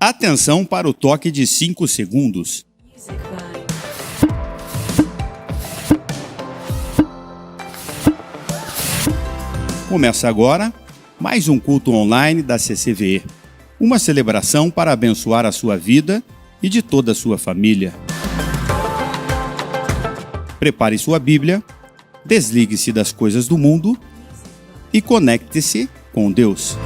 Atenção para o toque de 5 segundos. Começa agora mais um culto online da CCVE. Uma celebração para abençoar a sua vida e de toda a sua família. Prepare sua Bíblia, desligue-se das coisas do mundo e conecte-se com Deus.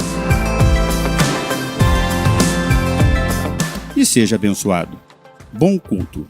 E seja abençoado. Bom culto.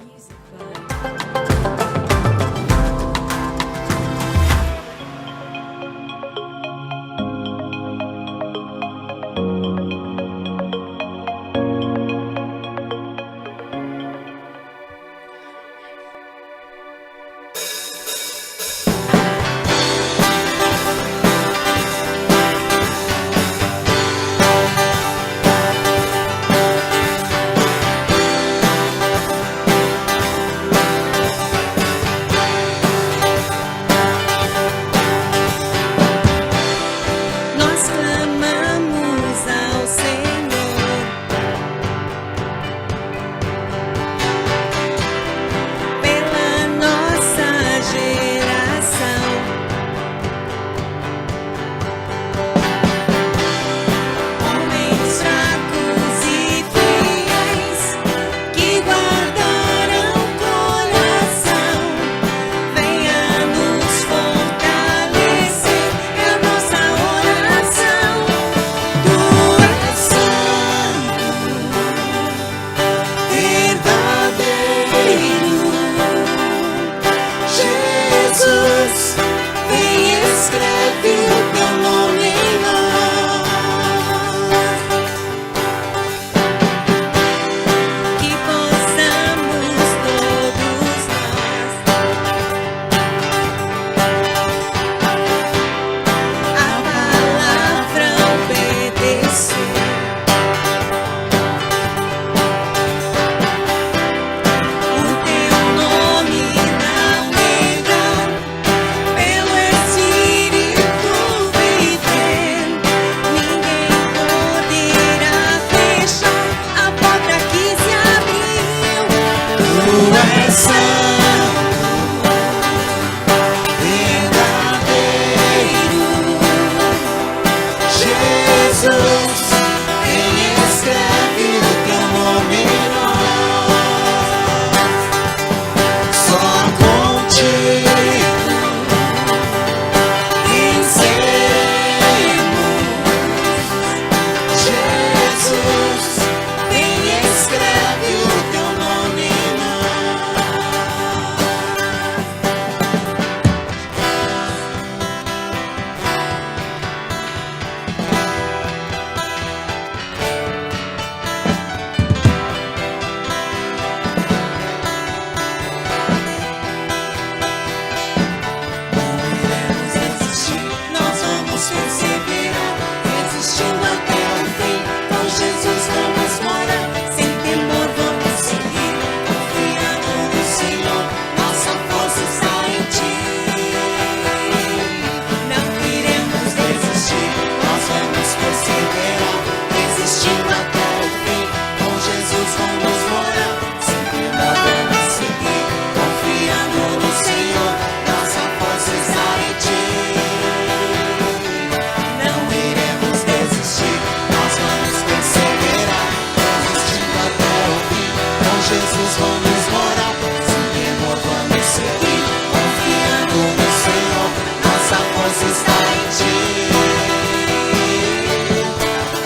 Está em ti.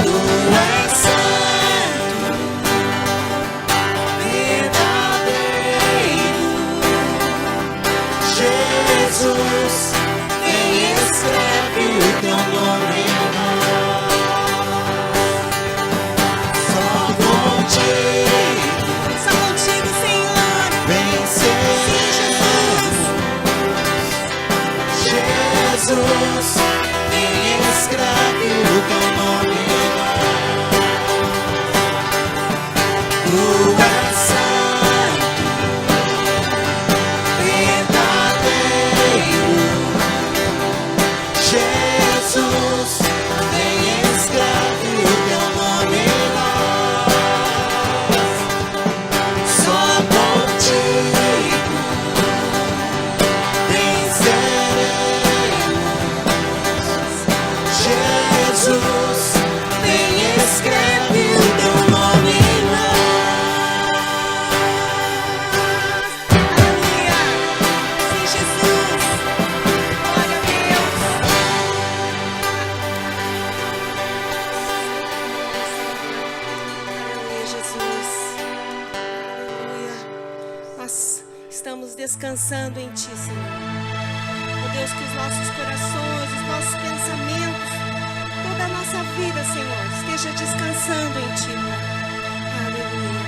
Tu és santo. descansando em Ti, Senhor. Ó Deus, que os nossos corações, os nossos pensamentos, toda a nossa vida, Senhor, esteja descansando em Ti, Pai. Aleluia.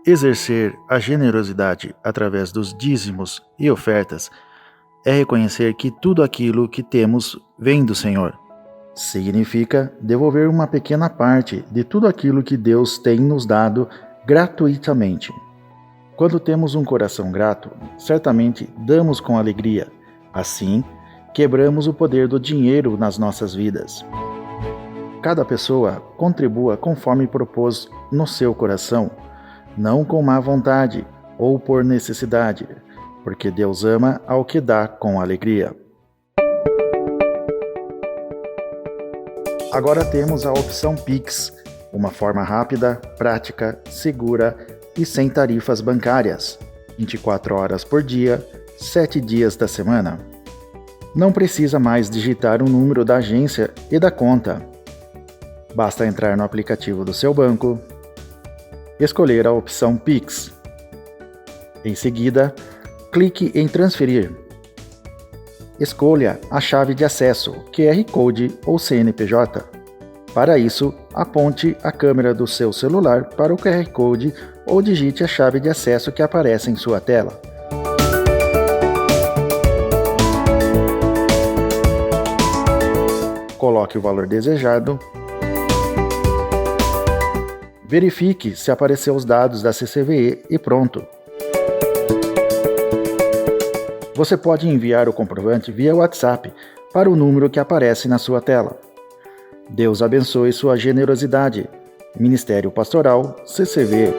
Exercer a generosidade através dos dízimos e ofertas é reconhecer que tudo aquilo que temos vem do Senhor. Significa devolver uma pequena parte de tudo aquilo que Deus tem nos dado gratuitamente. Quando temos um coração grato, certamente damos com alegria. Assim, quebramos o poder do dinheiro nas nossas vidas. Cada pessoa contribua conforme propôs no seu coração, não com má vontade ou por necessidade, porque Deus ama ao que dá com alegria. Agora temos a opção Pix, uma forma rápida, prática, segura e sem tarifas bancárias, 24 horas por dia, 7 dias da semana. Não precisa mais digitar o número da agência e da conta. Basta entrar no aplicativo do seu banco, escolher a opção Pix. Em seguida, clique em transferir. Escolha a chave de acesso, QR Code ou CNPJ. Para isso, aponte a câmera do seu celular para o QR Code ou digite a chave de acesso que aparece em sua tela. Coloque o valor desejado. Verifique se apareceu os dados da CCVE e pronto. Você pode enviar o comprovante via WhatsApp para o número que aparece na sua tela. Deus abençoe sua generosidade. Ministério Pastoral CCV.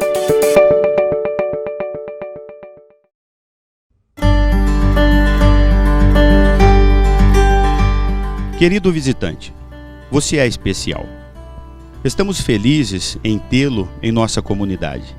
Querido visitante, você é especial. Estamos felizes em tê-lo em nossa comunidade.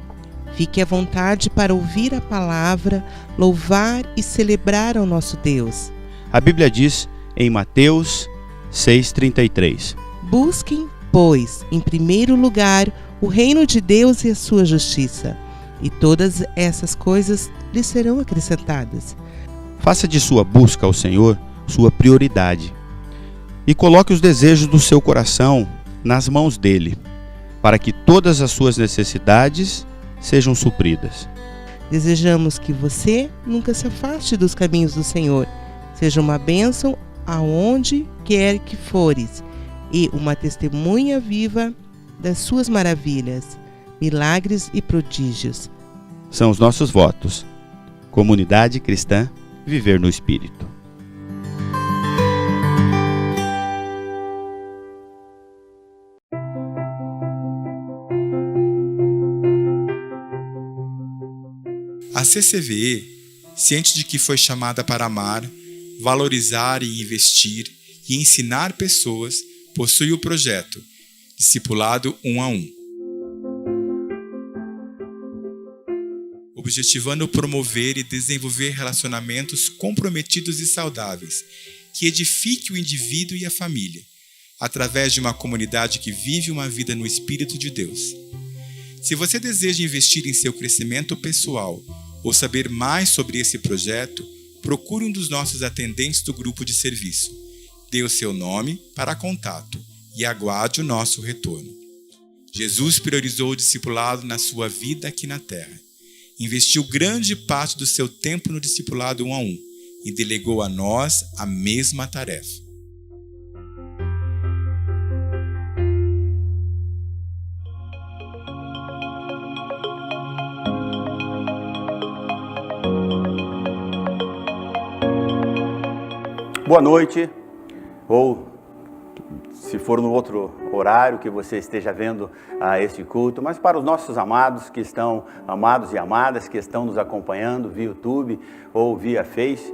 Fique à vontade para ouvir a palavra, louvar e celebrar ao nosso Deus. A Bíblia diz em Mateus 6,33: Busquem, pois, em primeiro lugar, o reino de Deus e a sua justiça, e todas essas coisas lhe serão acrescentadas. Faça de sua busca ao Senhor sua prioridade e coloque os desejos do seu coração nas mãos dele, para que todas as suas necessidades sejam supridas. Desejamos que você nunca se afaste dos caminhos do Senhor, seja uma bênção aonde quer que fores e uma testemunha viva das suas maravilhas, milagres e prodígios. São os nossos votos. Comunidade Cristã Viver no Espírito. A CCVE, ciente de que foi chamada para amar, valorizar e investir e ensinar pessoas, possui o projeto Discipulado 1 a 1. Objetivando promover e desenvolver relacionamentos comprometidos e saudáveis, que edifique o indivíduo e a família, através de uma comunidade que vive uma vida no Espírito de Deus. Se você deseja investir em seu crescimento pessoal ou saber mais sobre esse projeto, procure um dos nossos atendentes do grupo de serviço. Dê o seu nome para contato e aguarde o nosso retorno. Jesus priorizou o discipulado na sua vida aqui na Terra. Investiu grande parte do seu tempo no discipulado 1 a 1 e delegou a nós a mesma tarefa. Boa noite, ou se for no outro horário que você esteja vendo este culto, mas para os nossos amados que estão, amados e amadas, que estão nos acompanhando via YouTube ou via Face,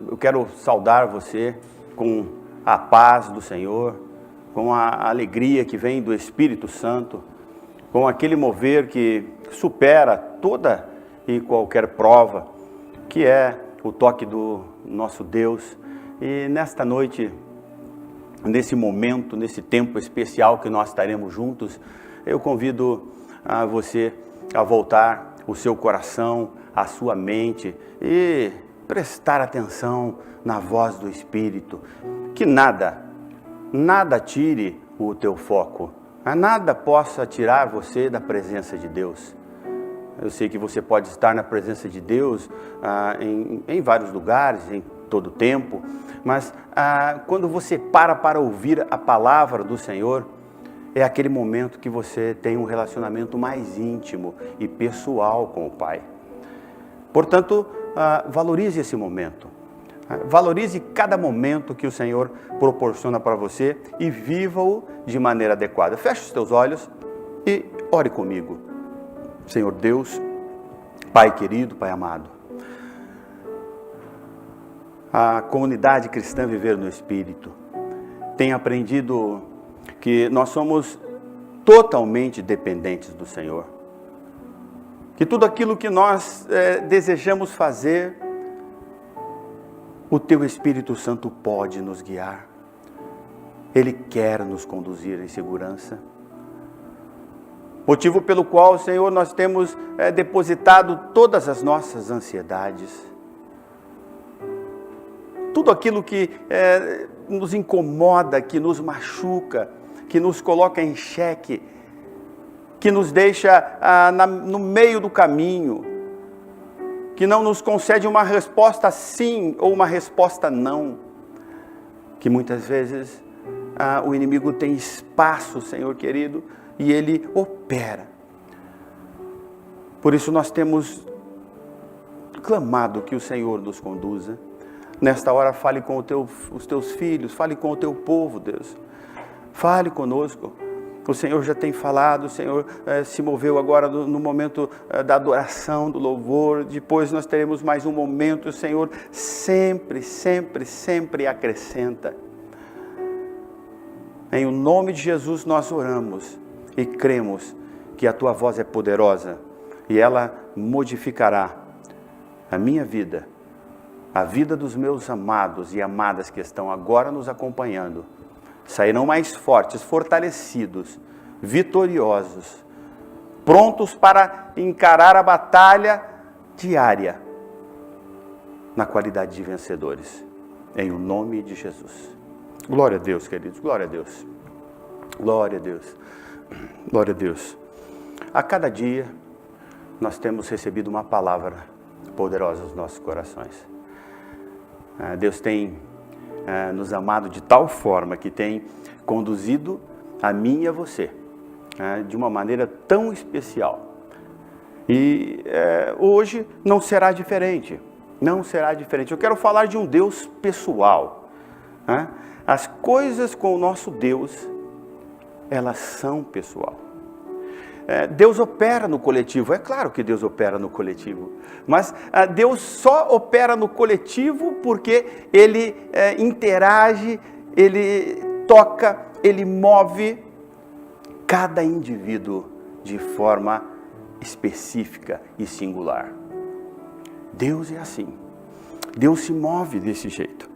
eu quero saudar você com a paz do Senhor, com a alegria que vem do Espírito Santo, com aquele mover que supera toda e qualquer prova, que é o toque do nosso Deus. E nesta noite, nesse momento, nesse tempo especial que nós estaremos juntos, eu convido a você a voltar o seu coração, a sua mente e prestar atenção na voz do Espírito. Que nada tire o teu foco Nada possa tirar você da presença de Deus. Eu sei que você pode estar na presença de Deus em vários lugares, em todo tempo, mas quando você para ouvir a palavra do Senhor, é aquele momento que você tem um relacionamento mais íntimo e pessoal com o Pai. Portanto, valorize esse momento. Valorize cada momento que o Senhor proporciona para você e viva-o de maneira adequada. Feche os teus olhos e ore comigo. Senhor Deus, Pai querido, Pai amado, a comunidade cristã Viver no Espírito tem aprendido que nós somos totalmente dependentes do Senhor. Que tudo aquilo que nós desejamos fazer, o Teu Espírito Santo pode nos guiar. Ele quer nos conduzir em segurança. Motivo pelo qual, Senhor, nós temos depositado todas as nossas ansiedades. Tudo aquilo que nos incomoda, que nos machuca, que nos coloca em xeque, que nos deixa no meio do caminho, que não nos concede uma resposta sim ou uma resposta não, que muitas vezes o inimigo tem espaço, Senhor querido, e ele opera. Por isso nós temos clamado que o Senhor nos conduza. Nesta hora fale com os teus filhos, fale com o teu povo, Deus. Fale conosco. O Senhor já tem falado, o Senhor se moveu agora no momento da adoração, do louvor. Depois nós teremos mais um momento. O Senhor sempre, sempre, sempre acrescenta. Em o nome de Jesus nós oramos e cremos que a Tua voz é poderosa e ela modificará a minha vida, a vida dos meus amados e amadas que estão agora nos acompanhando. Sairão mais fortes, fortalecidos, vitoriosos, prontos para encarar a batalha diária, na qualidade de vencedores, em o nome de Jesus. Glória a Deus, queridos, glória a Deus, glória a Deus, glória a Deus. A cada dia, nós temos recebido uma palavra poderosa nos nossos corações. Deus tem nos amado de tal forma que tem conduzido a mim e a você de uma maneira tão especial. E hoje não será diferente, não será diferente. Eu quero falar de um Deus pessoal. As coisas com o nosso Deus, elas são pessoal. Deus opera no coletivo, é claro que Deus opera no coletivo, mas Deus só opera no coletivo porque Ele interage, Ele toca, Ele move cada indivíduo de forma específica e singular. Deus é assim, Deus se move desse jeito.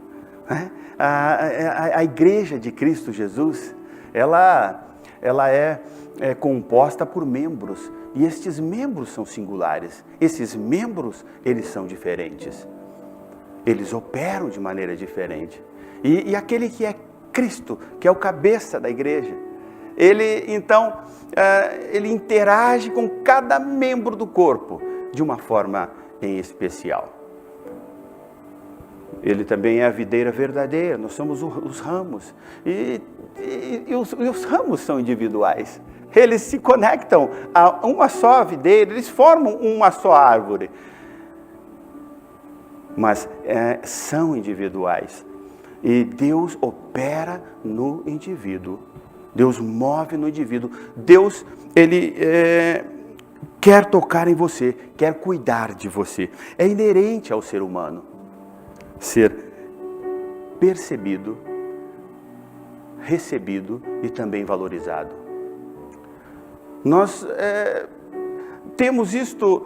A igreja de Cristo Jesus, ela é composta por membros, e estes membros são singulares, esses membros, eles são diferentes, eles operam de maneira diferente, e aquele que é Cristo, que é o cabeça da igreja, ele então, ele interage com cada membro do corpo, de uma forma em especial. Ele também é a videira verdadeira, nós somos os ramos, e os ramos são individuais. Eles se conectam a uma só videira, eles formam uma só árvore. Mas são individuais. E Deus opera no indivíduo. Deus move no indivíduo. Deus, Ele quer tocar em você, quer cuidar de você. É inerente ao ser humano ser percebido, recebido e também valorizado. Nós temos isto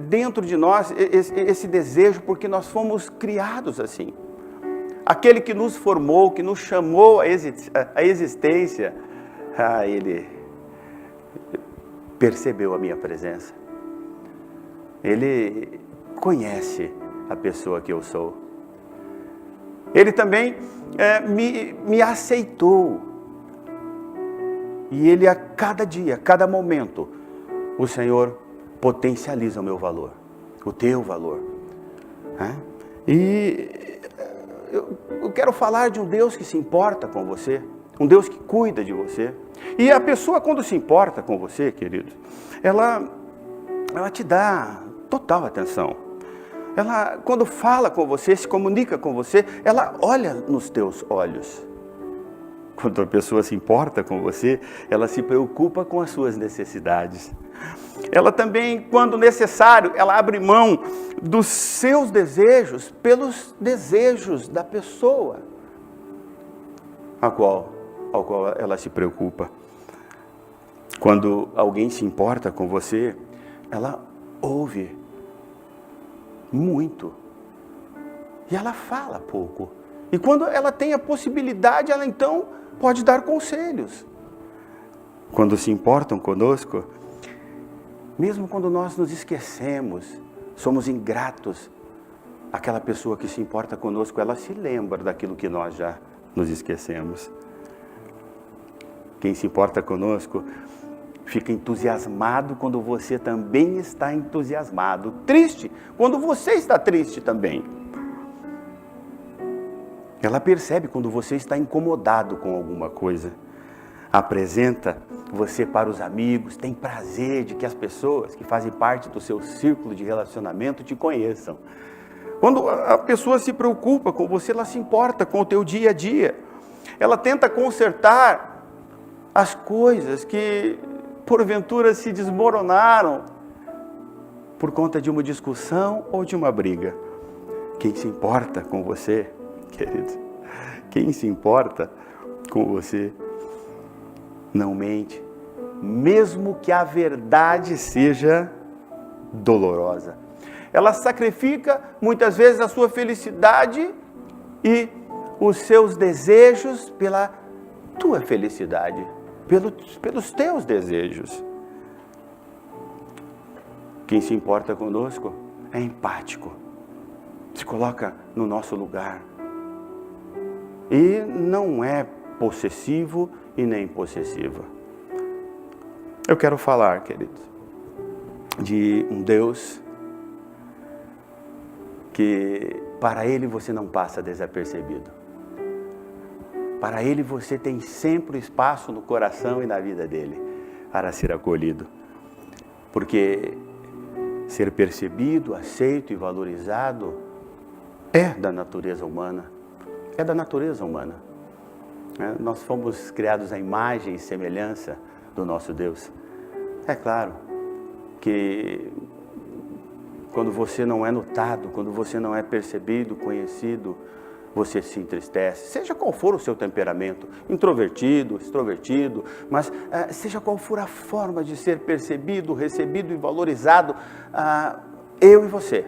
dentro de nós, esse desejo, porque nós fomos criados assim. Aquele que nos formou, que nos chamou à existência, Ele percebeu a minha presença. Ele conhece a pessoa que eu sou. Ele também me aceitou. E Ele a cada dia, a cada momento, o Senhor potencializa o meu valor, o teu valor. E eu quero falar de um Deus que se importa com você, um Deus que cuida de você. E a pessoa, quando se importa com você, querido, ela te dá total atenção. Ela, quando fala com você, se comunica com você, ela olha nos teus olhos. Quando a pessoa se importa com você, ela se preocupa com as suas necessidades. Ela também, quando necessário, ela abre mão dos seus desejos pelos desejos da pessoa ao qual ela se preocupa. Quando alguém se importa com você, ela ouve muito e ela fala pouco. E quando ela tem a possibilidade, ela então pode dar conselhos. Quando se importam conosco, mesmo quando nós nos esquecemos, somos ingratos, aquela pessoa que se importa conosco, ela se lembra daquilo que nós já nos esquecemos. Quem se importa conosco fica entusiasmado quando você também está entusiasmado. Triste quando você está triste também. Ela percebe quando você está incomodado com alguma coisa. Apresenta você para os amigos, tem prazer de que as pessoas que fazem parte do seu círculo de relacionamento te conheçam. Quando a pessoa se preocupa com você, ela se importa com o teu dia a dia. Ela tenta consertar as coisas que porventura se desmoronaram por conta de uma discussão ou de uma briga. Quem se importa com você, querido, quem se importa com você, não mente, mesmo que a verdade seja dolorosa. Ela sacrifica muitas vezes a sua felicidade e os seus desejos pela tua felicidade, pelos teus desejos. Quem se importa conosco é empático, se coloca no nosso lugar e não é possessivo e nem possessiva. Eu quero falar, queridos, de um Deus que para Ele você não passa desapercebido. Para Ele você tem sempre espaço no coração e na vida dEle para ser acolhido. Porque ser percebido, aceito e valorizado é da natureza humana. É da natureza humana. Nós fomos criados à imagem e semelhança do nosso Deus. É claro que quando você não é notado, quando você não é percebido, conhecido, você se entristece, seja qual for o seu temperamento, introvertido, extrovertido, mas seja qual for a forma de ser percebido, recebido e valorizado, eu e você,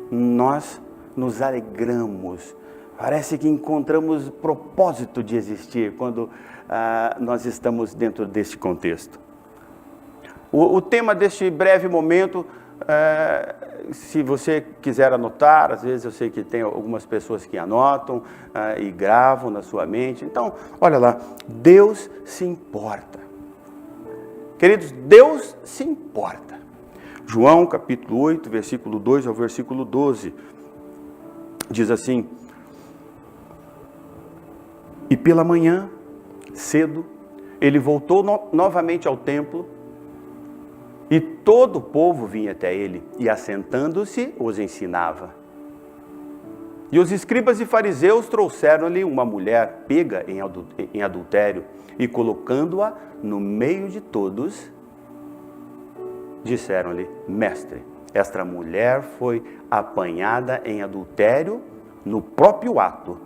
nós nos alegramos, parece que encontramos propósito de existir quando nós estamos dentro deste contexto. O tema deste breve momento, se você quiser anotar, às vezes eu sei que tem algumas pessoas que anotam e gravam na sua mente. Então, olha lá, Deus se importa. Queridos, Deus se importa. João capítulo 8, versículo 2 ao versículo 12, diz assim: E pela manhã, cedo, ele voltou novamente ao templo, e todo o povo vinha até ele, e assentando-se, os ensinava. E os escribas e fariseus trouxeram-lhe uma mulher pega em adultério, e colocando-a no meio de todos, disseram-lhe: Mestre, esta mulher foi apanhada em adultério no próprio ato.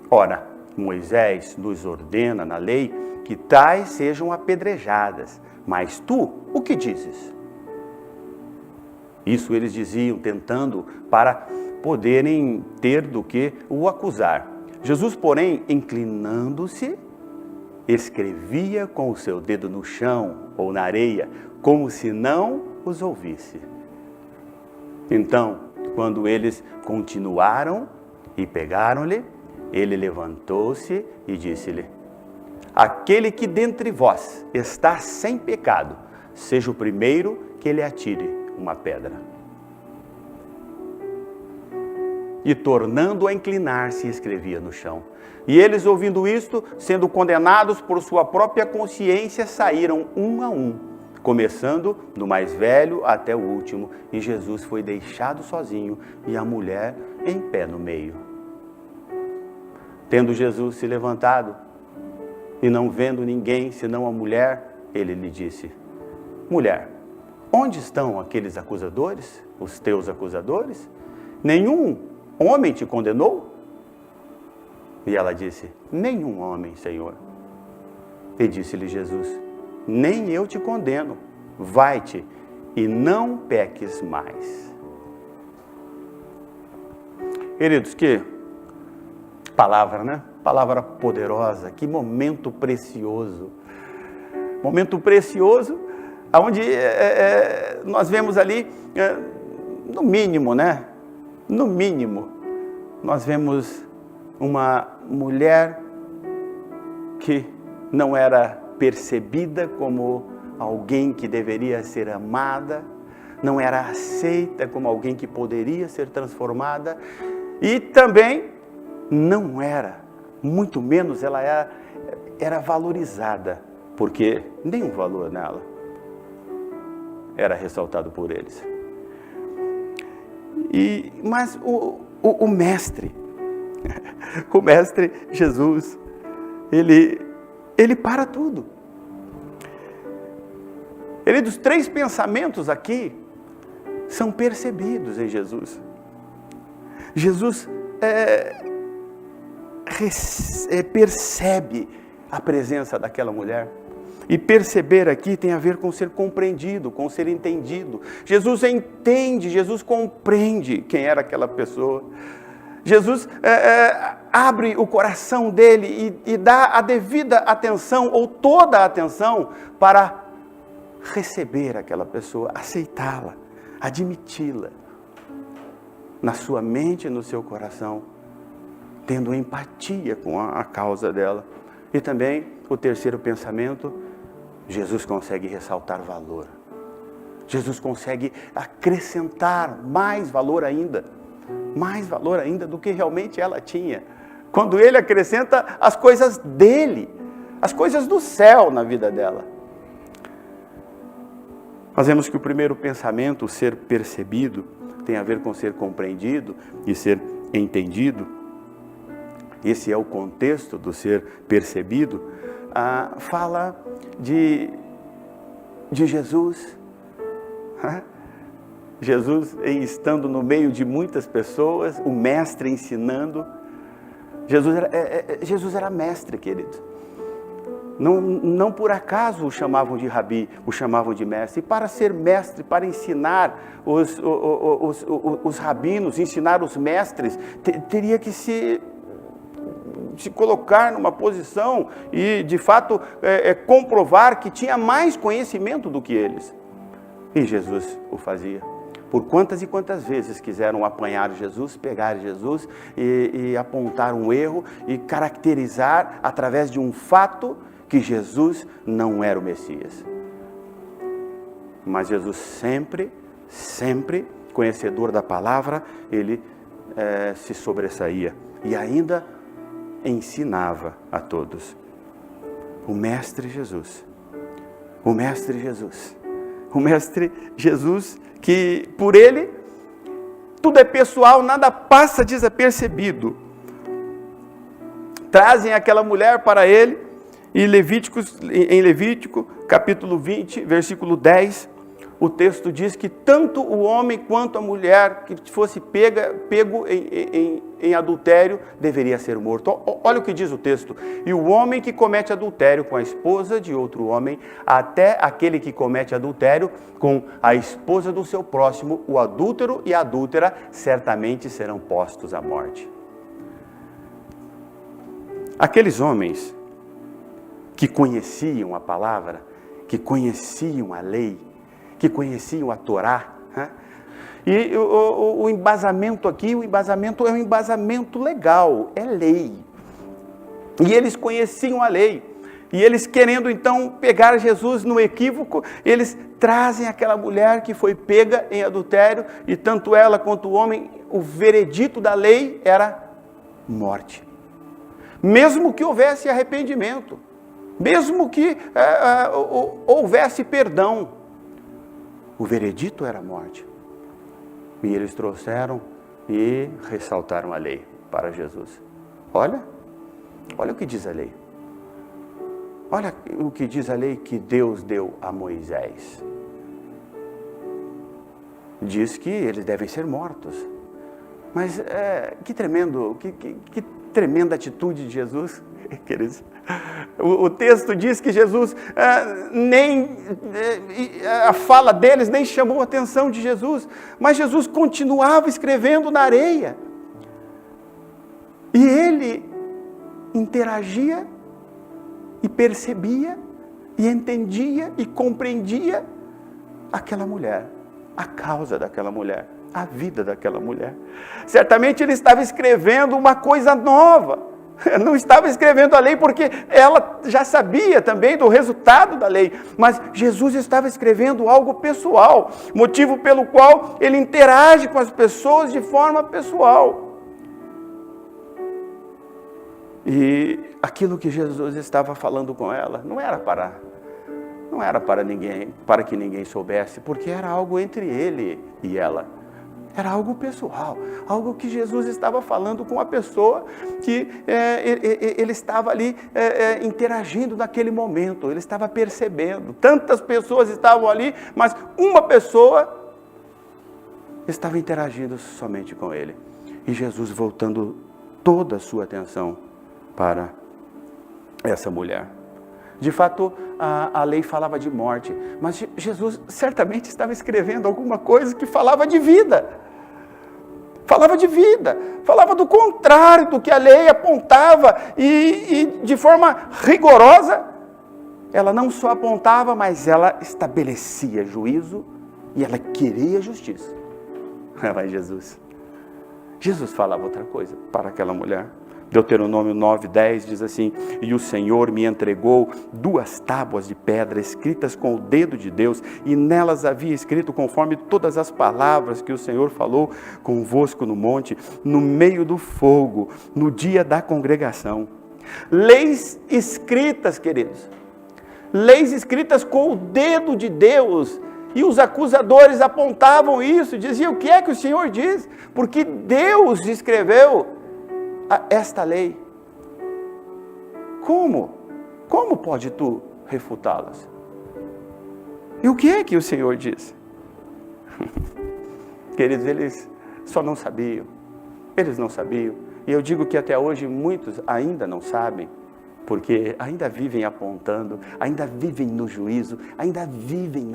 Ora, Moisés nos ordena na lei que tais sejam apedrejadas. Mas tu, o que dizes? Isso eles diziam, tentando para poderem ter do que o acusar. Jesus, porém, inclinando-se, escrevia com o seu dedo no chão ou na areia, como se não os ouvisse. Então, quando eles continuaram e pegaram-lhe, ele levantou-se e disse-lhe: aquele que dentre vós está sem pecado, seja o primeiro que lhe atire uma pedra. E tornando a inclinar-se, escrevia no chão. E eles, ouvindo isto, sendo condenados por sua própria consciência, saíram um a um, começando do mais velho até o último, e Jesus foi deixado sozinho e a mulher em pé no meio. Tendo Jesus se levantado e não vendo ninguém senão a mulher, ele lhe disse: mulher, onde estão aqueles acusadores, os teus acusadores? Nenhum homem te condenou? E ela disse: nenhum homem, Senhor. E disse-lhe Jesus: nem eu te condeno, vai-te e não peques mais. Queridos, que palavra, né? Palavra poderosa, que momento precioso. Momento precioso, onde nós vemos ali, no mínimo, né? No mínimo, nós vemos uma mulher que não era percebida como alguém que deveria ser amada, não era aceita como alguém que poderia ser transformada, e também não era, muito menos ela era valorizada, porque nenhum valor nela era ressaltado por eles. Mas o mestre, o mestre Jesus, ele para tudo. Dos 3 pensamentos aqui são percebidos em Jesus. Jesus percebe a presença daquela mulher. E perceber aqui tem a ver com ser compreendido, com ser entendido. Jesus entende, Jesus compreende quem era aquela pessoa. Jesus abre o coração dele e dá a devida atenção, ou toda a atenção, para receber aquela pessoa, aceitá-la, admiti-la na sua mente e no seu coração, tendo empatia com a causa dela. E também o terceiro pensamento: Jesus consegue ressaltar valor. Jesus consegue acrescentar mais valor ainda do que realmente ela tinha. Quando ele acrescenta as coisas dele, as coisas do céu na vida dela. Nós vemos que o primeiro pensamento, o ser percebido, tem a ver com ser compreendido e ser entendido. Esse é o contexto do ser percebido. Fala de Jesus. Jesus estando no meio de muitas pessoas, o mestre ensinando. Jesus era mestre, querido. Não por acaso o chamavam de rabi, o chamavam de mestre. E para ser mestre, para ensinar os rabinos, ensinar os mestres, teria que se colocar numa posição e, de fato, comprovar que tinha mais conhecimento do que eles. E Jesus o fazia. Por quantas e quantas vezes quiseram apanhar Jesus, pegar Jesus e apontar um erro e caracterizar através de um fato que Jesus não era o Messias. Mas Jesus sempre conhecedor da palavra, ele se sobressaía e ainda ensinava a todos. O Mestre Jesus, o Mestre Jesus, o Mestre Jesus, que por ele tudo é pessoal, nada passa desapercebido. Trazem aquela mulher para ele, e em Levítico, capítulo 20, versículo 10, o texto diz que tanto o homem quanto a mulher que fosse pego em adultério deveria ser morto. Olha o que diz o texto: e o homem que comete adultério com a esposa de outro homem, até aquele que comete adultério com a esposa do seu próximo, o adúltero e a adúltera certamente serão postos à morte. Aqueles homens que conheciam a palavra, que conheciam a lei, que conheciam a Torá, né? E o embasamento aqui, o embasamento é um embasamento legal, é lei. E eles conheciam a lei. E eles querendo então pegar Jesus no equívoco, eles trazem aquela mulher que foi pega em adultério, e tanto ela quanto o homem, o veredito da lei era morte. Mesmo que houvesse arrependimento, mesmo que houvesse perdão, o veredito era morte. E eles trouxeram e ressaltaram a lei para Jesus. Olha o que diz a lei. Olha o que diz a lei que Deus deu a Moisés. Diz que eles devem ser mortos. Mas que tremenda atitude de Jesus, queridos. O texto diz que Jesus, a fala deles nem chamou a atenção de Jesus, mas Jesus continuava escrevendo na areia. E ele interagia e percebia, e entendia, e compreendia aquela mulher, a causa daquela mulher, a vida daquela mulher. Certamente ele estava escrevendo uma coisa nova, não estava escrevendo a lei porque ela já sabia também do resultado da lei, mas Jesus estava escrevendo algo pessoal, motivo pelo qual ele interage com as pessoas de forma pessoal. E aquilo que Jesus estava falando com ela não era para ninguém, para que ninguém soubesse, porque era algo entre ele e ela. Era algo pessoal, algo que Jesus estava falando com a pessoa que ele estava ali interagindo naquele momento, ele estava percebendo. Tantas pessoas estavam ali, mas uma pessoa estava interagindo somente com ele. E Jesus voltando toda a sua atenção para essa mulher. De fato, a lei falava de morte, mas Jesus certamente estava escrevendo alguma coisa que falava de vida. Falava de vida, falava do contrário do que a lei apontava, e de forma rigorosa, ela não só apontava, mas ela estabelecia juízo, e ela queria justiça. Mas Jesus falava outra coisa para aquela mulher. Deuteronômio 9:10 diz assim: e o Senhor me entregou 2 tábuas de pedra escritas com o dedo de Deus, e nelas havia escrito conforme todas as palavras que o Senhor falou convosco no monte, no meio do fogo, no dia da congregação. Leis escritas, queridos, leis escritas com o dedo de Deus. E os acusadores apontavam isso, diziam: o que é que o Senhor diz? Porque Deus escreveu esta lei. Como pode tu refutá-las? E o que é que o Senhor diz? Queridos, eles só não sabiam. Eles não sabiam. E eu digo que até hoje muitos ainda não sabem, porque ainda vivem apontando, ainda vivem no juízo, ainda vivem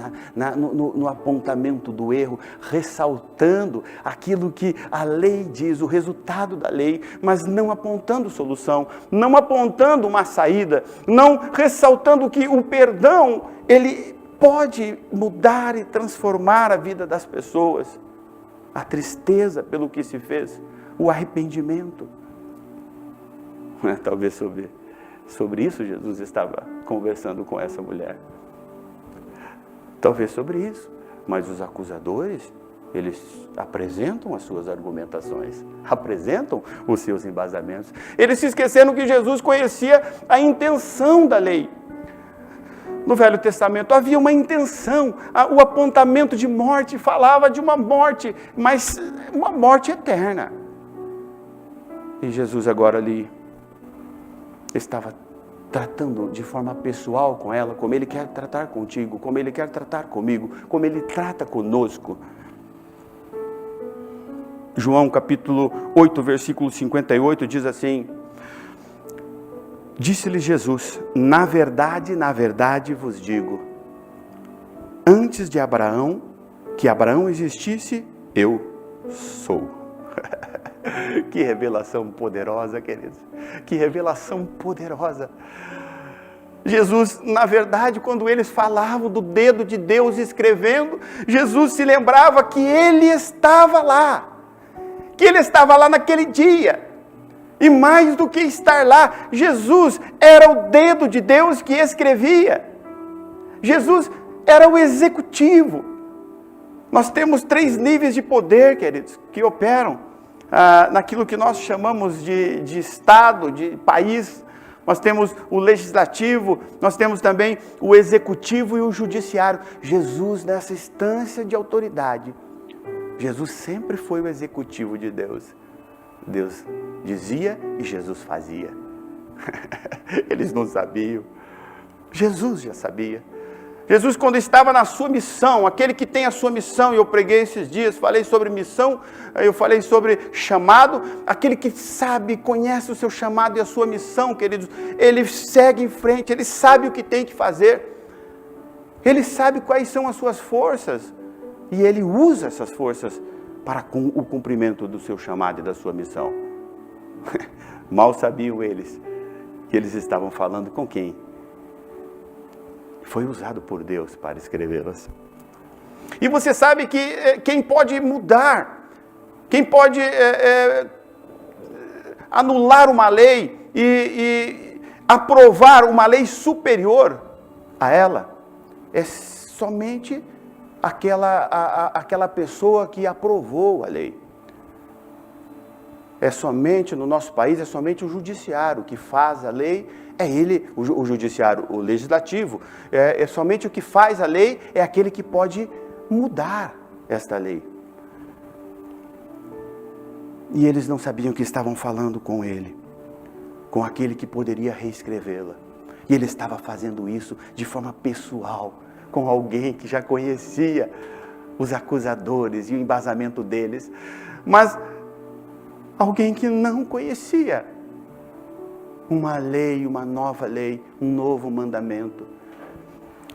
no apontamento do erro, ressaltando aquilo que a lei diz, o resultado da lei, mas não apontando solução, não apontando uma saída, não ressaltando que o perdão, ele pode mudar e transformar a vida das pessoas, a tristeza pelo que se fez, o arrependimento. Talvez sobre isso Jesus estava conversando com essa mulher. Talvez sobre isso. Mas os acusadores, eles apresentam as suas argumentações, apresentam os seus embasamentos. Eles se esqueceram que Jesus conhecia a intenção da lei. No Velho Testamento havia uma intenção, o apontamento de morte falava de uma morte, mas uma morte eterna. E Jesus agora ali estava tratando de forma pessoal com ela, como Ele quer tratar contigo, como Ele quer tratar comigo, como Ele trata conosco. João capítulo 8, versículo 58 diz assim: disse-lhe Jesus: na verdade vos digo, antes de que Abraão existisse, eu sou. Que revelação poderosa, queridos. Que revelação poderosa. Jesus, na verdade, quando eles falavam do dedo de Deus escrevendo, Jesus se lembrava que Ele estava lá. Que Ele estava lá naquele dia. E mais do que estar lá, Jesus era o dedo de Deus que escrevia. Jesus era o executivo. Nós temos 3 níveis de poder, queridos, que operam naquilo que nós chamamos de Estado, de país. Nós temos o legislativo, nós temos também o executivo e o judiciário. Jesus, nessa instância de autoridade, Jesus sempre foi o executivo de Deus. Deus dizia e Jesus fazia. Eles não sabiam. Jesus já sabia. Jesus, quando estava na sua missão, aquele que tem a sua missão, e eu preguei esses dias, falei sobre missão, eu falei sobre chamado, aquele que sabe, conhece o seu chamado e a sua missão, queridos, ele segue em frente, ele sabe o que tem que fazer, ele sabe quais são as suas forças, e ele usa essas forças para o cumprimento do seu chamado e da sua missão. Mal sabiam eles que eles estavam falando com quem? Foi usado por Deus para escrevê-las. E você sabe que quem pode mudar, quem pode anular uma lei e aprovar uma lei superior a ela, é somente aquela pessoa que aprovou a lei. É somente, no nosso país, é somente o judiciário que faz a lei, é ele, o judiciário, o legislativo, é somente o que faz a lei, é aquele que pode mudar esta lei. E eles não sabiam que estavam falando com ele, com aquele que poderia reescrevê-la. E ele estava fazendo isso de forma pessoal, com alguém que já conhecia os acusadores e o embasamento deles, mas alguém que não conhecia uma lei, uma nova lei, um novo mandamento.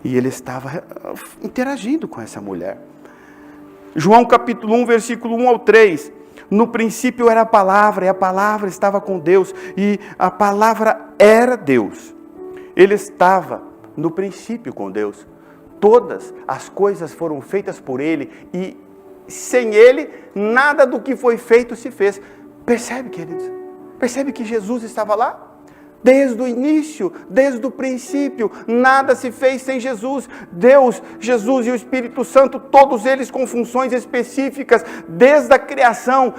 E ele estava interagindo com essa mulher. João capítulo 1, versículo 1 ao 3. No princípio era a palavra, e a palavra estava com Deus, e a palavra era Deus. Ele estava no princípio com Deus. Todas as coisas foram feitas por ele, e sem ele, nada do que foi feito se fez. Percebe, queridos? Percebe que Jesus estava lá? Desde o início, desde o princípio, nada se fez sem Jesus. Deus, Jesus e o Espírito Santo, todos eles com funções específicas, desde a criação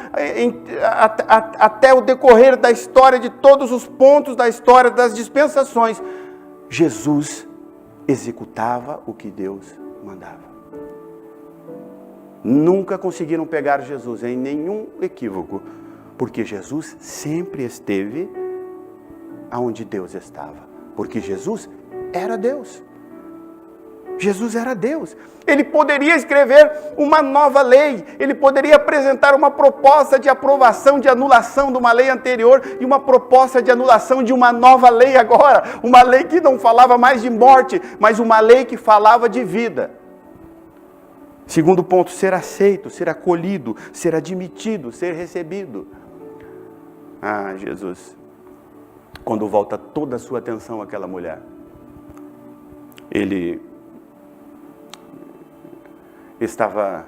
até o decorrer da história, de todos os pontos da história, das dispensações. Jesus executava o que Deus mandava. Nunca conseguiram pegar Jesus em nenhum equívoco, porque Jesus sempre esteve aonde Deus estava, porque Jesus era Deus. Jesus era Deus. Ele poderia escrever uma nova lei, ele poderia apresentar uma proposta de aprovação, de anulação de uma lei anterior e uma proposta de anulação de uma nova lei agora, uma lei que não falava mais de morte, mas uma lei que falava de vida. Segundo ponto, ser aceito, ser acolhido, ser admitido, ser recebido. Ah, Jesus, quando volta toda a sua atenção àquela mulher, ele estava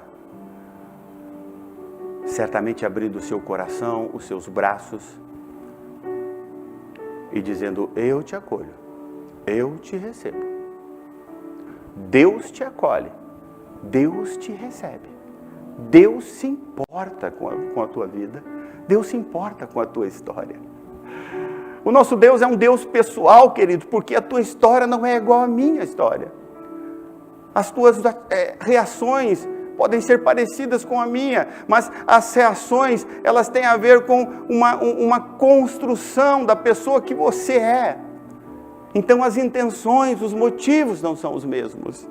certamente abrindo o seu coração, os seus braços, e dizendo: eu te acolho, eu te recebo. Deus te acolhe, Deus te recebe. Deus se importa com a tua vida, Deus se importa com a tua história. O nosso Deus é um Deus pessoal, querido, porque a tua história não é igual à minha história. As tuas reações podem ser parecidas com a minha, mas as reações, elas têm a ver com uma construção da pessoa que você é. Então as intenções, os motivos não são os mesmos.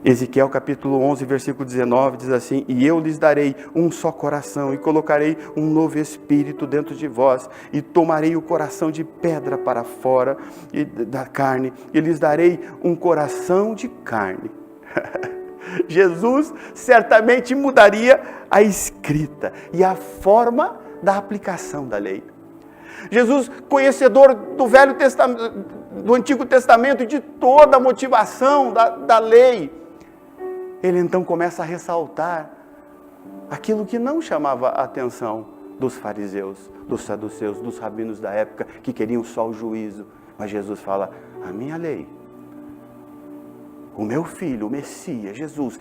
Ezequiel capítulo 11, versículo 19 diz assim: e eu lhes darei um só coração, e colocarei um novo espírito dentro de vós, e tomarei o coração de pedra para fora da carne, e lhes darei um coração de carne. Jesus certamente mudaria a escrita e a forma da aplicação da lei. Jesus, conhecedor do Velho Testamento, do Antigo Testamento e de toda a motivação da lei, ele então começa a ressaltar aquilo que não chamava a atenção dos fariseus, dos saduceus, dos rabinos da época, que queriam só o juízo. Mas Jesus fala, a minha lei, o meu filho, o Messias, Jesus,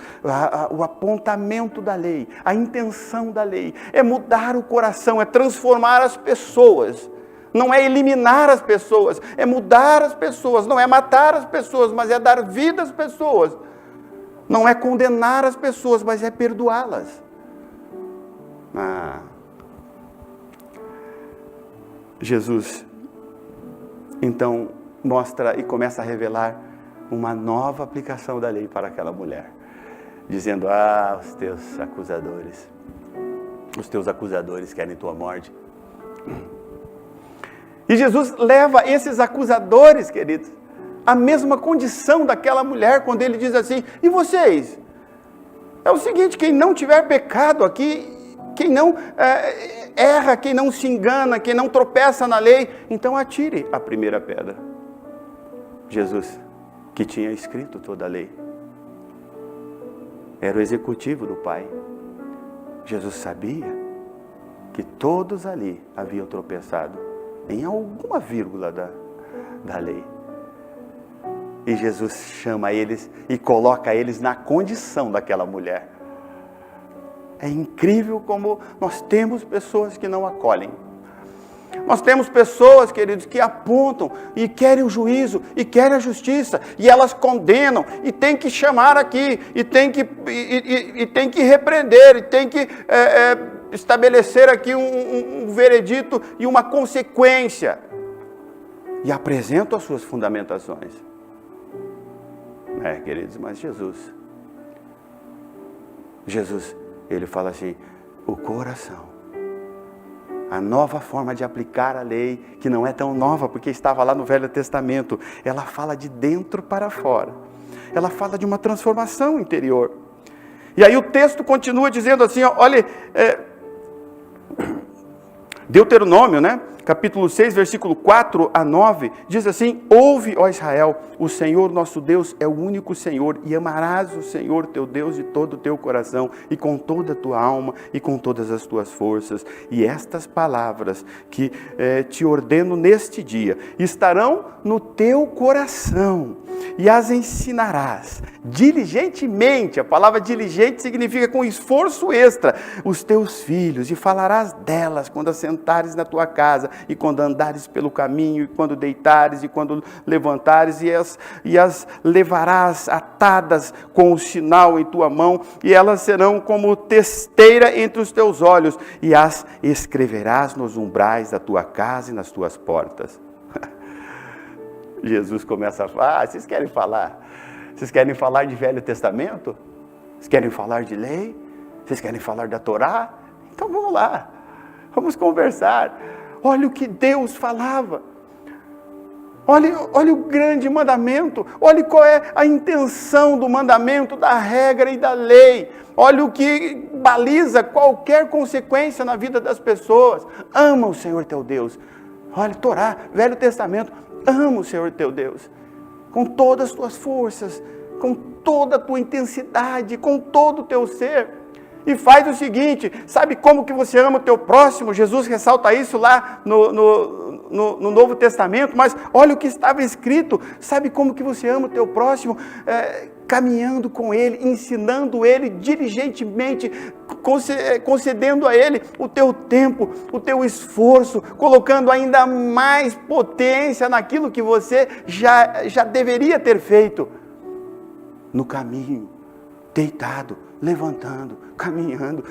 o apontamento da lei, a intenção da lei, é mudar o coração, é transformar as pessoas. Não é eliminar as pessoas, é mudar as pessoas, não é matar as pessoas, mas é dar vida às pessoas. Não é condenar as pessoas, mas é perdoá-las. Jesus, então, mostra e começa a revelar uma nova aplicação da lei para aquela mulher, dizendo, os teus acusadores querem tua morte. E Jesus leva esses acusadores, queridos, à mesma condição daquela mulher, quando ele diz assim, e vocês? É o seguinte, quem não tiver pecado aqui, quem não erra, quem não se engana, quem não tropeça na lei, então atire a primeira pedra. Jesus, que tinha escrito toda a lei, era o executivo do Pai. Jesus sabia que todos ali haviam tropeçado em alguma vírgula da lei. E Jesus chama eles e coloca eles na condição daquela mulher. É incrível como nós temos pessoas que não acolhem. Nós temos pessoas, queridos, que apontam e querem o juízo, e querem a justiça, e elas condenam, e tem que chamar aqui, e tem que repreender, e tem que estabelecer aqui um veredito e uma consequência. E apresentam as suas fundamentações. Queridos, mas Jesus, ele fala assim, o coração, a nova forma de aplicar a lei, que não é tão nova, porque estava lá no Velho Testamento, ela fala de dentro para fora, ela fala de uma transformação interior. E aí o texto continua dizendo assim, olha, Deuteronômio, capítulo 6, versículo 4 a 9, diz assim, ouve, ó Israel, o Senhor nosso Deus é o único Senhor, e amarás o Senhor teu Deus de todo o teu coração, e com toda a tua alma, e com todas as tuas forças. E estas palavras que te ordeno neste dia, estarão no teu coração, e as ensinarás diligentemente. A palavra diligente significa com esforço extra, os teus filhos, e falarás delas quando assentares na tua casa, e quando andares pelo caminho, e quando deitares, e quando levantares, e as levarás atadas com o sinal em tua mão, e elas serão como testeira entre os teus olhos, e as escreverás nos umbrais da tua casa e nas tuas portas. Jesus começa a falar, vocês querem falar? Vocês querem falar de Velho Testamento? Vocês querem falar de lei? Vocês querem falar da Torá? Então vamos lá, vamos conversar. Olha o que Deus falava. Olha o grande mandamento. Olha qual é a intenção do mandamento, da regra e da lei. Olha o que baliza qualquer consequência na vida das pessoas. Ama o Senhor teu Deus. Olha, Torá, Velho Testamento. Ama o Senhor teu Deus, com todas as tuas forças, com toda a tua intensidade, com todo o teu ser. E faz o seguinte, sabe como que você ama o teu próximo? Jesus ressalta isso lá no Novo Testamento, mas olha o que estava escrito. Sabe como que você ama o teu próximo? Caminhando com ele, ensinando ele diligentemente, concedendo a ele o teu tempo, o teu esforço, colocando ainda mais potência naquilo que você já deveria ter feito. No caminho, deitado, levantando, caminhando,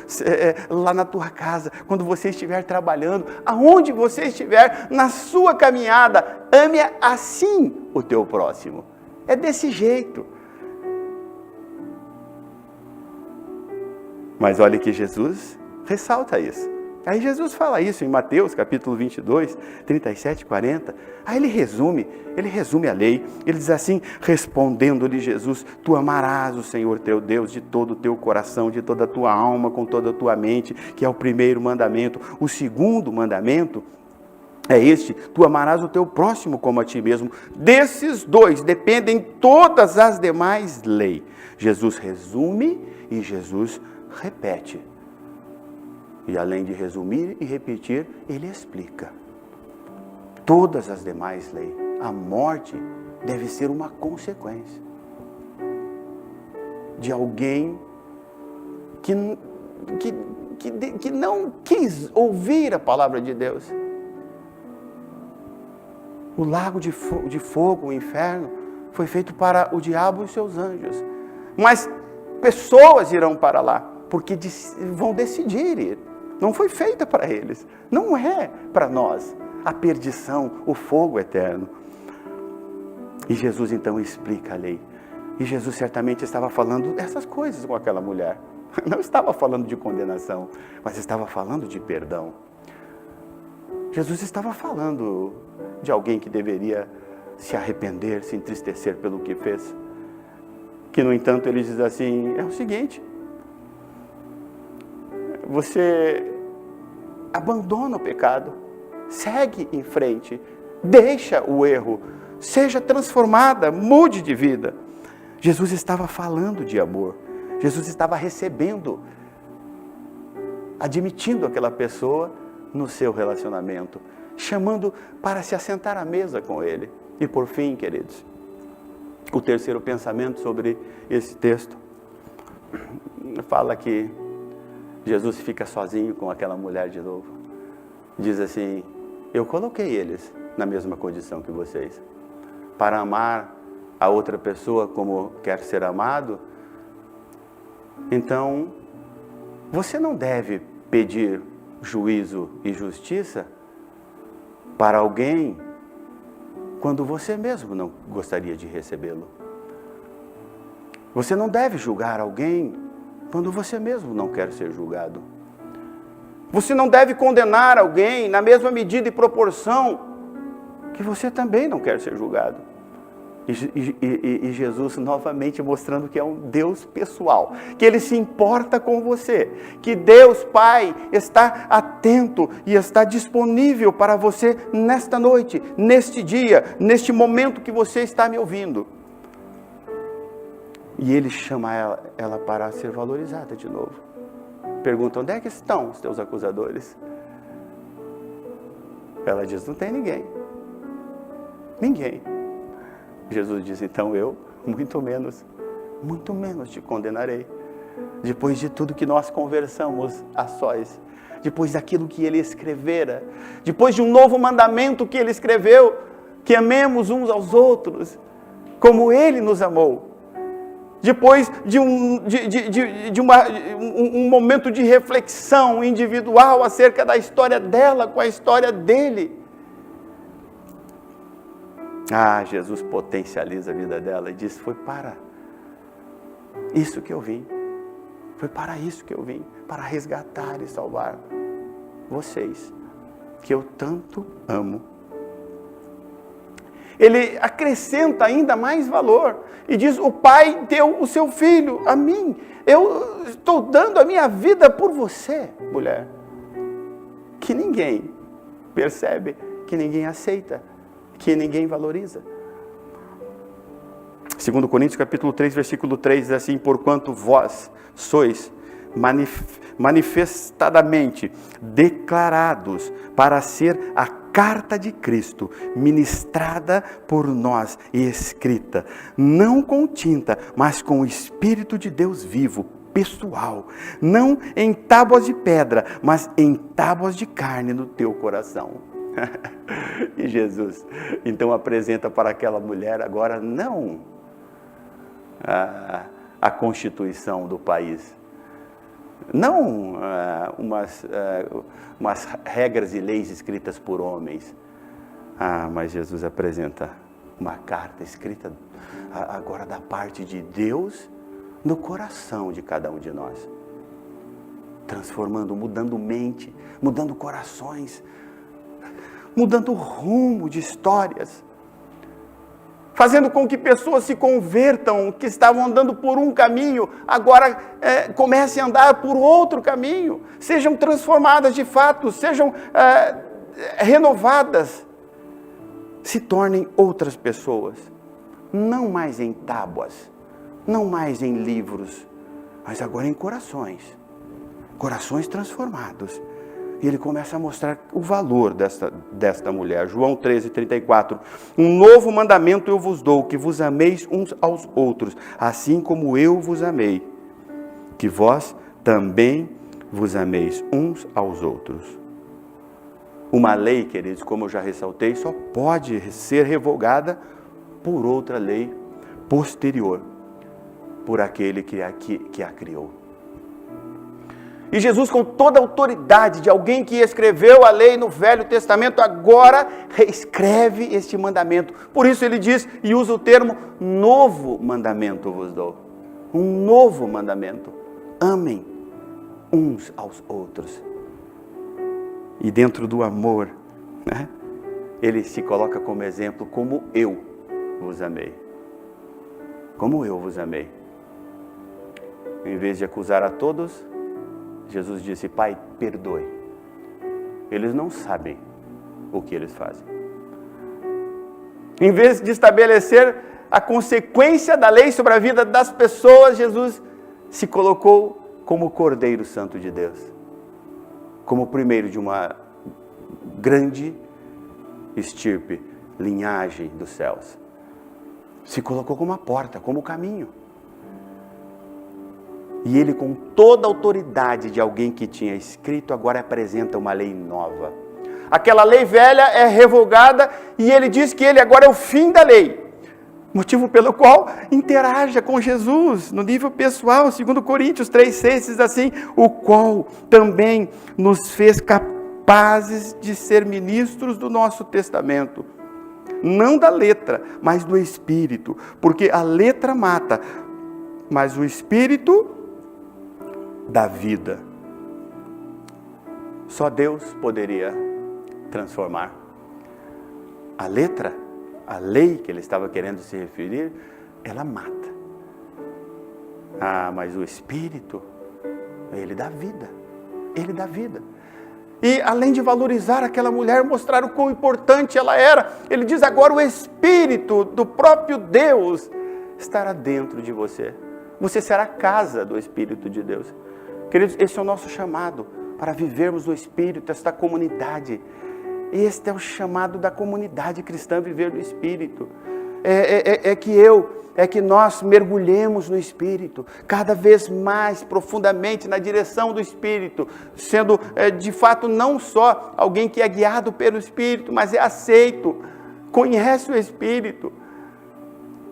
lá na tua casa, quando você estiver trabalhando, aonde você estiver, na sua caminhada, ame assim o teu próximo. É desse jeito. Mas olha que Jesus ressalta isso. Aí Jesus fala isso em Mateus capítulo 22, 37 e 40. Aí ele resume a lei. Ele diz assim, respondendo-lhe Jesus, tu amarás o Senhor teu Deus de todo o teu coração, de toda a tua alma, com toda a tua mente, que é o primeiro mandamento. O segundo mandamento é este, tu amarás o teu próximo como a ti mesmo. Desses dois dependem todas as demais leis. Jesus resume e Jesus repete. E além de resumir e repetir, ele explica. Todas as demais leis, a morte deve ser uma consequência de alguém que não quis ouvir a palavra de Deus. O lago de fogo, o inferno, foi feito para o diabo e seus anjos. Mas pessoas irão para lá, porque vão decidir ir. Não foi feita para eles. Não é para nós. A perdição, o fogo eterno. E Jesus então explica a lei. E Jesus certamente estava falando essas coisas com aquela mulher. Não estava falando de condenação, mas estava falando de perdão. Jesus estava falando de alguém que deveria se arrepender, se entristecer pelo que fez. Que, no entanto, ele diz assim, é o seguinte, você abandona o pecado, segue em frente, deixa o erro, seja transformada, mude de vida. Jesus estava falando de amor, Jesus estava recebendo, admitindo aquela pessoa no seu relacionamento, chamando para se assentar à mesa com ele. E por fim, queridos, o terceiro pensamento sobre esse texto fala que Jesus fica sozinho com aquela mulher de novo. Diz assim, eu coloquei eles na mesma condição que vocês, para amar a outra pessoa como quer ser amado. Então, você não deve pedir juízo e justiça para alguém quando você mesmo não gostaria de recebê-lo. Você não deve julgar alguém quando você mesmo não quer ser julgado. Você não deve condenar alguém na mesma medida e proporção que você também não quer ser julgado. E Jesus novamente mostrando que é um Deus pessoal, que Ele se importa com você, que Deus Pai está atento e está disponível para você nesta noite, neste dia, neste momento que você está me ouvindo. E Ele chama ela para ser valorizada de novo. Pergunta, onde é que estão os teus acusadores? Ela diz, não tem ninguém. Ninguém. Jesus diz, então eu, muito menos te condenarei. Depois de tudo que nós conversamos a sós, depois daquilo que Ele escrevera, depois de um novo mandamento que Ele escreveu, que amemos uns aos outros, como Ele nos amou. Depois de um momento de reflexão individual acerca da história dela com a história dele. Jesus potencializa a vida dela e diz, foi para isso que eu vim. Foi para isso que eu vim, para resgatar e salvar vocês, que eu tanto amo. Ele acrescenta ainda mais valor e diz, o Pai deu o seu Filho a mim. Eu estou dando a minha vida por você, mulher. Que ninguém percebe, que ninguém aceita, que ninguém valoriza. 2 Coríntios capítulo 3, versículo 3, diz assim, porquanto vós sois manifestadamente declarados para ser a carta de Cristo, ministrada por nós e escrita, não com tinta, mas com o Espírito de Deus vivo, pessoal, não em tábuas de pedra, mas em tábuas de carne no teu coração. E Jesus então apresenta para aquela mulher agora não a constituição do país, não umas regras e leis escritas por homens, mas Jesus apresenta uma carta escrita agora da parte de Deus no coração de cada um de nós, transformando, mudando mente, mudando corações, mudando o rumo de histórias, fazendo com que pessoas se convertam, que estavam andando por um caminho, agora comecem a andar por outro caminho, sejam transformadas de fato, sejam renovadas, se tornem outras pessoas, não mais em tábuas, não mais em livros, mas agora em corações, corações transformados. E ele começa a mostrar o valor desta mulher. João 13:34. Um novo mandamento eu vos dou, que vos ameis uns aos outros, assim como eu vos amei, que vós também vos ameis uns aos outros. Uma lei, queridos, como eu já ressaltei, só pode ser revogada por outra lei posterior, por aquele que a criou. E Jesus, com toda a autoridade de alguém que escreveu a lei no Velho Testamento, agora reescreve este mandamento. Por isso ele diz e usa o termo novo mandamento vos dou. Um novo mandamento. Amem uns aos outros. E dentro do amor, né, ele se coloca como exemplo, como eu vos amei. Como eu vos amei. Em vez de acusar a todos, Jesus disse: Pai, perdoe. Eles não sabem o que eles fazem. Em vez de estabelecer a consequência da lei sobre a vida das pessoas, Jesus se colocou como o Cordeiro Santo de Deus. Como o primeiro de uma grande estirpe, linhagem dos céus. Se colocou como a porta, como o caminho. E ele, com toda a autoridade de alguém que tinha escrito, agora apresenta uma lei nova. Aquela lei velha é revogada e ele diz que ele agora é o fim da lei. Motivo pelo qual interaja com Jesus no nível pessoal. 2 Coríntios 3,6 diz assim: o qual também nos fez capazes de ser ministros do nosso testamento. Não da letra, mas do Espírito. Porque a letra mata, mas o Espírito da vida. Só Deus poderia transformar. A letra, a lei que ele estava querendo se referir, ela mata. Mas o Espírito, ele dá vida. Ele dá vida. E além de valorizar aquela mulher, mostrar o quão importante ela era, ele diz agora: o Espírito do próprio Deus estará dentro de você. Você será a casa do Espírito de Deus. Queridos, esse é o nosso chamado, para vivermos no Espírito, esta comunidade. Este é o chamado da comunidade cristã, viver no Espírito. É que nós mergulhemos no Espírito, cada vez mais profundamente na direção do Espírito, sendo de fato não só alguém que é guiado pelo Espírito, mas é aceito, conhece o Espírito.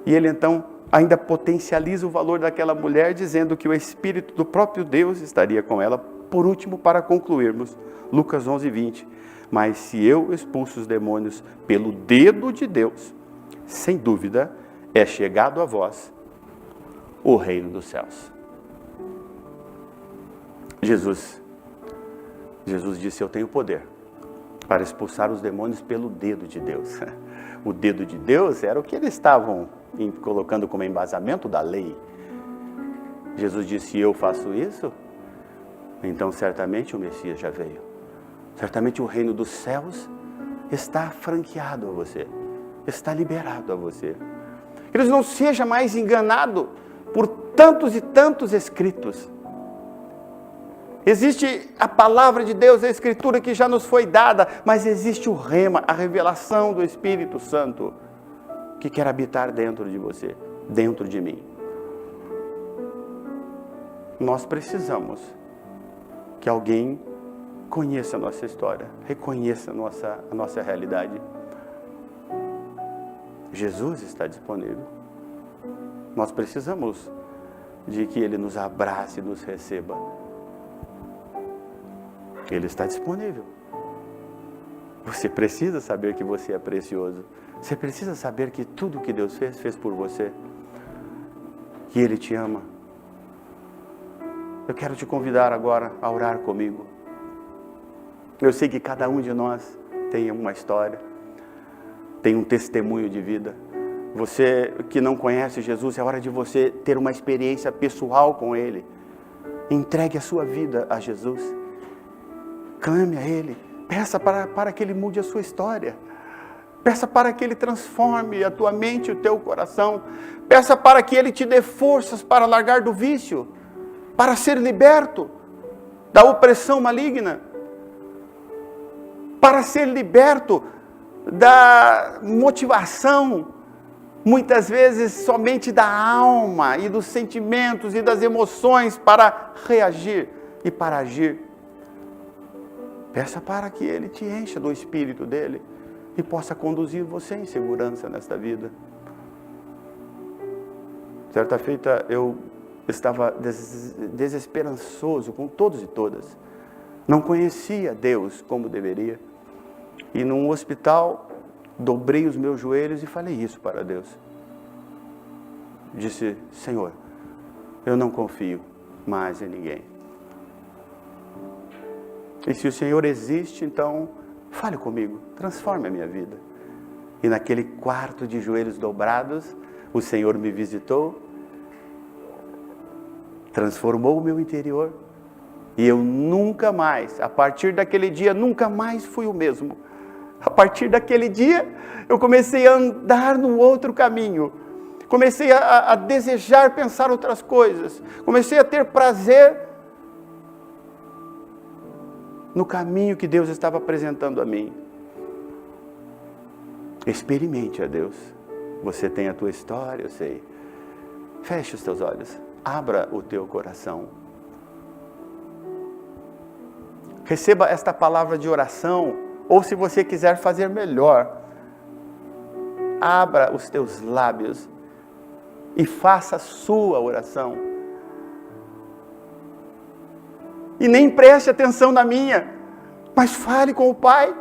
E ele então ainda potencializa o valor daquela mulher, dizendo que o Espírito do próprio Deus estaria com ela. Por último, para concluirmos, Lucas 11:20. Mas se eu expulso os demônios pelo dedo de Deus, sem dúvida é chegado a vós o reino dos céus. Jesus disse: eu tenho poder para expulsar os demônios pelo dedo de Deus. O dedo de Deus era o que eles estavam colocando como embasamento da lei. Jesus disse: eu faço isso, então certamente o Messias já veio. Certamente o reino dos céus está franqueado a você, está liberado a você. Queridos, não seja mais enganado por tantos e tantos escritos. Existe a palavra de Deus, a Escritura que já nos foi dada, mas existe o rema, a revelação do Espírito Santo, que quer habitar dentro de você, dentro de mim. Nós precisamos que alguém conheça a nossa história, reconheça a nossa realidade. Jesus está disponível. Nós precisamos de que Ele nos abrace e nos receba. Ele está disponível. Você precisa saber que você é precioso. Você precisa saber que tudo que Deus fez por você. Que Ele te ama. Eu quero te convidar agora a orar comigo. Eu sei que cada um de nós tem uma história, tem um testemunho de vida. Você que não conhece Jesus, é hora de você ter uma experiência pessoal com Ele. Entregue a sua vida a Jesus. Clame a Ele. Peça para que Ele mude a sua história. Peça para que Ele transforme a tua mente e o teu coração. Peça para que Ele te dê forças para largar do vício, para ser liberto da opressão maligna, para ser liberto da motivação, muitas vezes somente da alma e dos sentimentos e das emoções para reagir e para agir. Peça para que Ele te encha do Espírito dEle e possa conduzir você em segurança nesta vida. Certa feita eu estava desesperançoso com todos e todas. Não conhecia Deus como deveria. E num hospital, dobrei os meus joelhos e falei isso para Deus. Disse: Senhor, eu não confio mais em ninguém. E se o Senhor existe, então fale comigo, transforme a minha vida. E naquele quarto de joelhos dobrados, o Senhor me visitou, transformou o meu interior, e eu nunca mais, a partir daquele dia, nunca mais fui o mesmo. A partir daquele dia, eu comecei a andar num outro caminho, comecei a desejar pensar outras coisas, comecei a ter prazer no caminho que Deus estava apresentando a mim. Experimente a Deus. Você tem a tua história, eu sei. Feche os teus olhos, abra o teu coração. Receba esta palavra de oração, ou se você quiser fazer melhor, abra os teus lábios e faça a sua oração. E nem preste atenção na minha, mas fale com o Pai,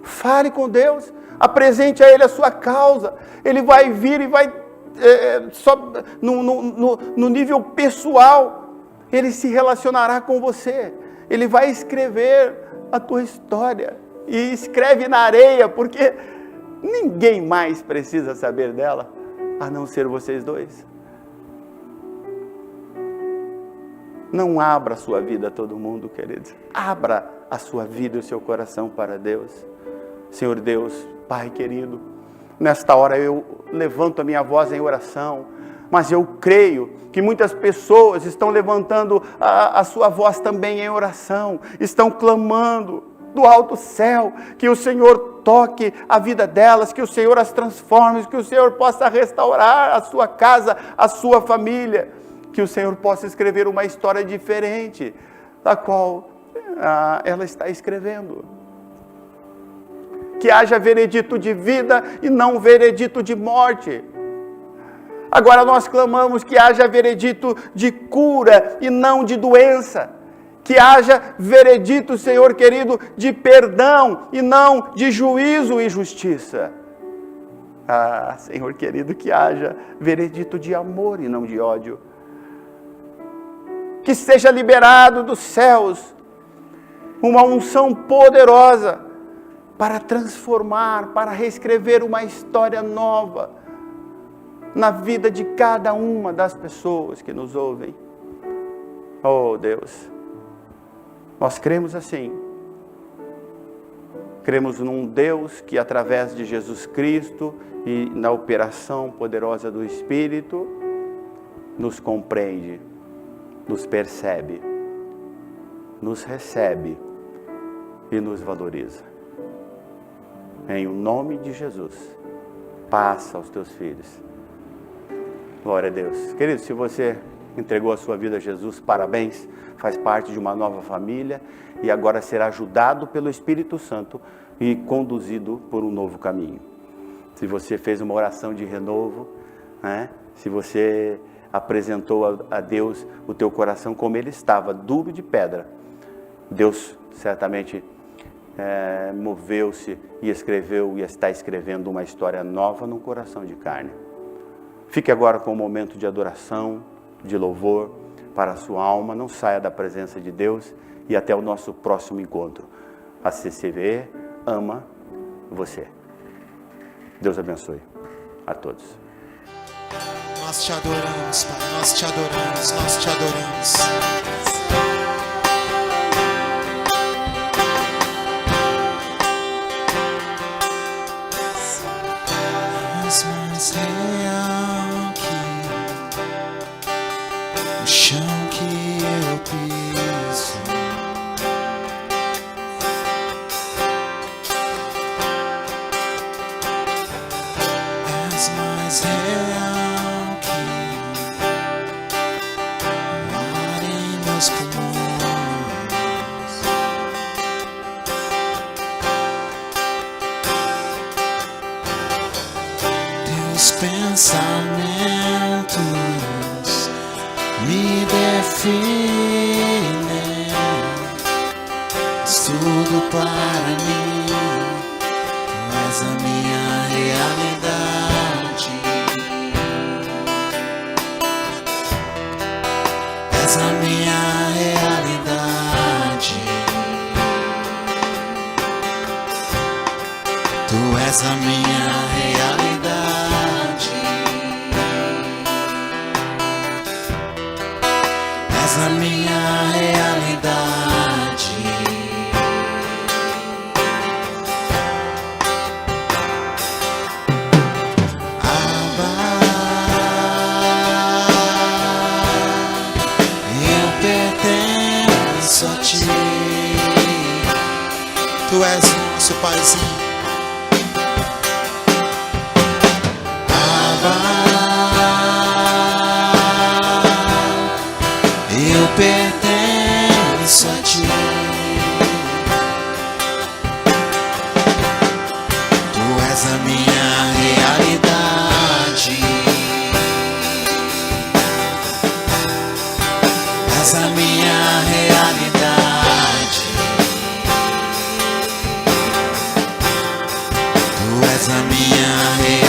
fale com Deus, apresente a Ele a sua causa. Ele vai vir e vai, só no nível pessoal, Ele se relacionará com você. Ele vai escrever a tua história, e escreve na areia, porque ninguém mais precisa saber dela, a não ser vocês dois. Não abra a sua vida a todo mundo, queridos. Abra a sua vida e o seu coração para Deus. Senhor Deus, Pai querido, nesta hora eu levanto a minha voz em oração, mas eu creio que muitas pessoas estão levantando a sua voz também em oração, estão clamando do alto céu, que o Senhor toque a vida delas, que o Senhor as transforme, que o Senhor possa restaurar a sua casa, a sua família, que o Senhor possa escrever uma história diferente da qual ela está escrevendo. Que haja veredito de vida e não veredito de morte. Agora nós clamamos que haja veredito de cura e não de doença. Que haja veredito, Senhor querido, de perdão e não de juízo e justiça. Senhor querido, que haja veredito de amor e não de ódio. Que seja liberado dos céus uma unção poderosa para transformar, para reescrever uma história nova na vida de cada uma das pessoas que nos ouvem. Oh Deus, nós cremos assim. Cremos num Deus que, através de Jesus Cristo e na operação poderosa do Espírito, nos compreende, nos percebe, nos recebe e nos valoriza. Em o nome de Jesus, passa aos teus filhos. Glória a Deus. Querido, se você entregou a sua vida a Jesus, parabéns, faz parte de uma nova família e agora será ajudado pelo Espírito Santo e conduzido por um novo caminho. Se você fez uma oração de renovo, né? Se você apresentou a Deus o teu coração como ele estava, duro de pedra, Deus certamente moveu-se e escreveu e está escrevendo uma história nova num coração de carne. Fique agora com um momento de adoração, de louvor para a sua alma. Não saia da presença de Deus e até o nosso próximo encontro. A CCV ama você. Deus abençoe a todos. Nós te adoramos, Pai, nós te adoramos, nós te adoramos. És mais real que o chão que eu piso. és mais real que o ar em meus pulmões. Teus pensamentos me definem, és tudo para mim. Tu és a minha realidade, és a minha realidade. Tu és a minha realidade, és a minha realidade. Só ti, tu és nosso paizinho. Abba, eu pertenço a ti. Tu és a minha realidade, és a minha realidade. Tu és a minha realidade.